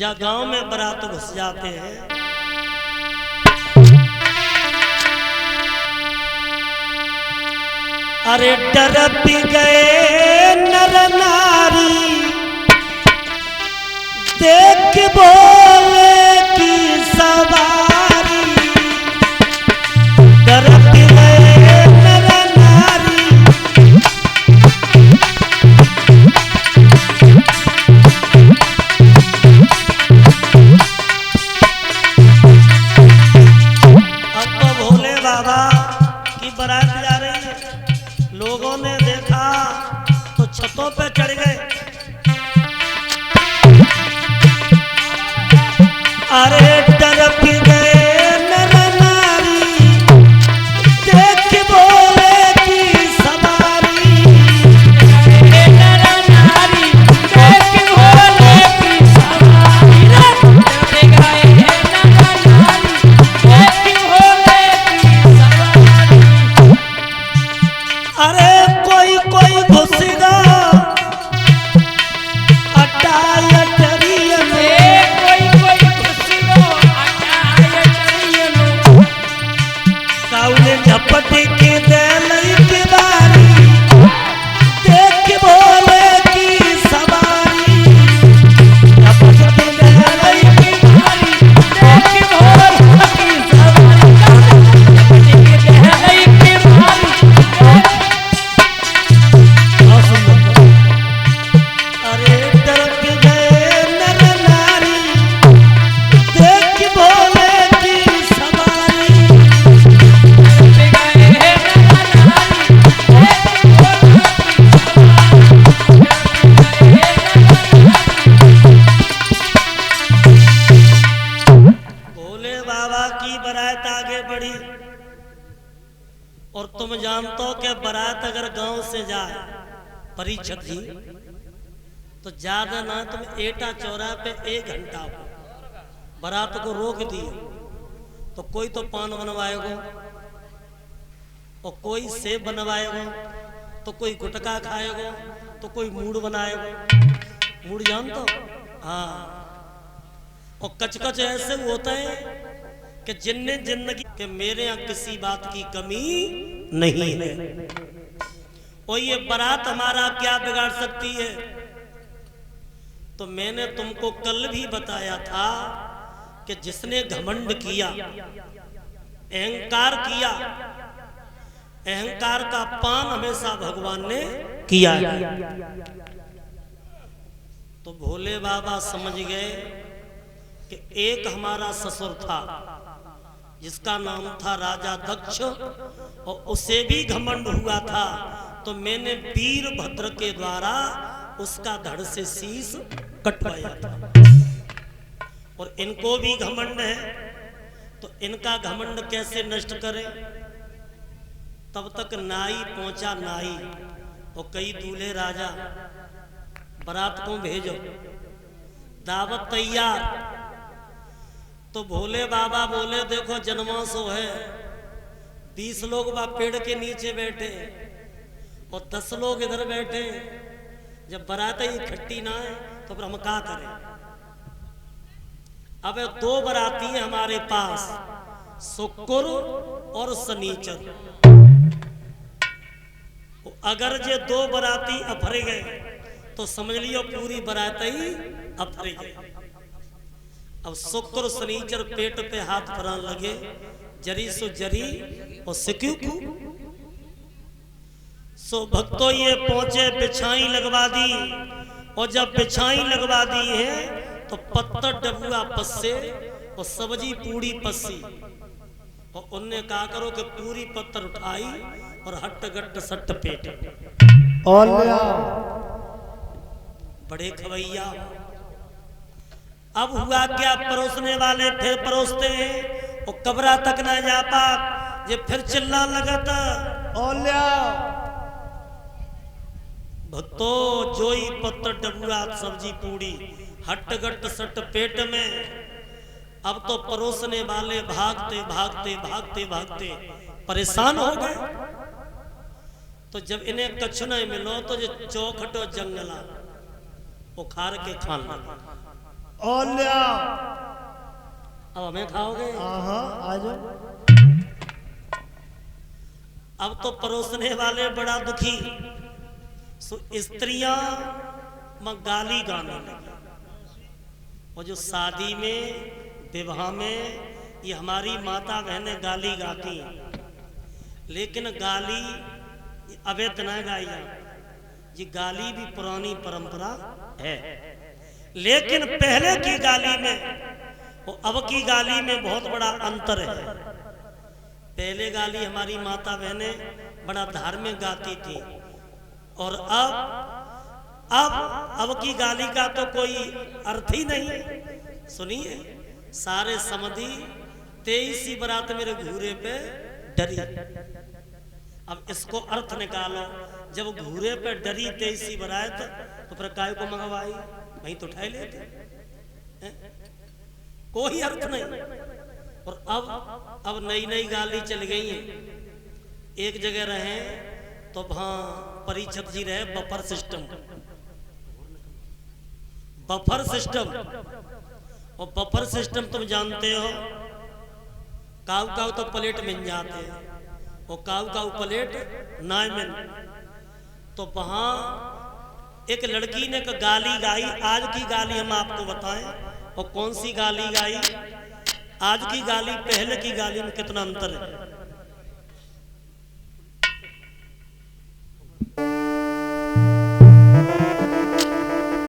या गांव में बारात घुस जाते हैं, अरे डर भी गए नर नारी, देख बोले की सवारी, डर भी गए नर नारी, अब तो भोले बाबा की बारात जा रही है। लोगों ने देखा तो छतों पे चढ़ गए, अरे डर भी गए नर नारी, देख बोले की सवारी, नर नारी देख बोले की सवारी, डर गए नर नारी, देख बोले की सवारी, अरे कोई कोई घुसेगा झपटी की दलई की बारी, देख बोले की सवारी, झपटी दलई की बारी, देख बोले की सवारी, झपटी दलई की बारी, अरे डर गए नर नारी, देख बोले की सवारी, आगे बढ़ी। और तुम जानते हो कि बारात अगर गांव से जाए परीक्षित जी, तो ज्यादा ना तुम एटा चौराहे पे 1 घंटा हो बारात को रोक दिए, तो कोई तो पान बनवाएगा, और कोई सेब बनवाएगा, तो कोई गुटखा खाएगा, तो कोई मूड बनाएगा। मूड जानते हो? हाँ। और कचकच ऐसे होता है कि जिन्ने जिंदगी के मेरे यहाँ किसी बात की कमी नहीं है, और ये बारात हमारा क्या बिगाड़ सकती है। तो मैंने तुमको कल भी बताया था कि जिसने घमंड किया, अहंकार किया, अहंकार का पान हमेशा भगवान ने किया है। तो भोले बाबा समझ गए कि एक हमारा ससुर था जिसका नाम था राजा दक्ष, और उसे भी घमंड हुआ था, तो मैंने वीरभद्र के द्वारा उसका धड़ से शीश कटवाया था। और इनको भी घमंड है, तो इनका घमंड कैसे नष्ट करें। तब तक नाई पहुंचा, नाई और कई दूल्हे राजा, बारात को भेजो, दावत तैयार। तो भोले बाबा बोले देखो जन्मासो है, 20 लोग वहां पेड़ के नीचे बैठे और 10 लोग इधर बैठे, जब बारात ही इकट्ठी ना है तो फिर हम क्या करें। अब 2 बराती हैं हमारे पास, शुक्र और शनिचर। अगर ये 2 बराती अफरे गए तो समझ लियो पूरी बारात ही अफरे गए। अब शुक्र शनिचर पेट पे हाथ फरान लगे, जरी सो जरी और सिक्यू सो भक्तों ये पहुंचे, बिछाई लगवा दी, और जब बिछाई लगवा दी है तो पत्थर डबुआ पस्से और सब्जी पूरी पस्सी, और उनने कहा करो कि पूरी पत्थर उठाई और हट्ट गट्ट सट्ट पेट। बड़े खवैया। अब हुआ क्या, परोसने वाले फिर परोसते हैं और कब्रा तक ना जा पा, ये फिर चिल्ला लगता भक्तो जोई पत्थर डबुआ सब्जी पूरी हट्ट गट्ट सट्ट पेट में। अब तो परोसने वाले भागते भागते भागते भागते परेशान हो गए। तो जब इन्हें कछु नहीं मिलो तो जो चौखट और जंगला उखाड़ के खाना। ओल्या अब हमें खाओगे? हाँ आ जाओ। अब तो परोसने वाले बड़ा दुखी, सो स्त्रियां गाली गाने लगी। और जो शादी में विवाह में ये हमारी माता बहनें गाली गाती हैं, लेकिन गाली अवैध न गाई जाए, ये गाली भी पुरानी परंपरा है। लेकिन पहले की गाली में और अब की गाली में बहुत बड़ा अंतर है। पहले गाली हमारी माता बहनें बड़ा धार्मिक गाती थी, और अब की गाली का तो कोई अर्थ ही नहीं। सुनिए, सारे समधी 23 बरात मेरे घूरे पे डरी। अब इसको अर्थ निकालो, जब घूरे पे डरी 23 बरात तो फिर काय को मंगवाई, वहीं तो उठाए लेते हैं? कोई अर्थ नहीं। और अब नई नई गाली चल गई है। एक जगह रहे तो वहां परिषद जी रहे, बफर सिस्टम, बफर सिस्टम। और बफर सिस्टम तुम जानते हो, काऊ काऊ तो प्लेट मिल जाते हैं, और काऊ काऊ प्लेट ना मिल। तो वहां एक लड़की ने गाली गाई। आज की गाली हम आपको बताएं, और कौन सी गाली गाई। आज की गाली पहले की गाली में कितना अंतर है।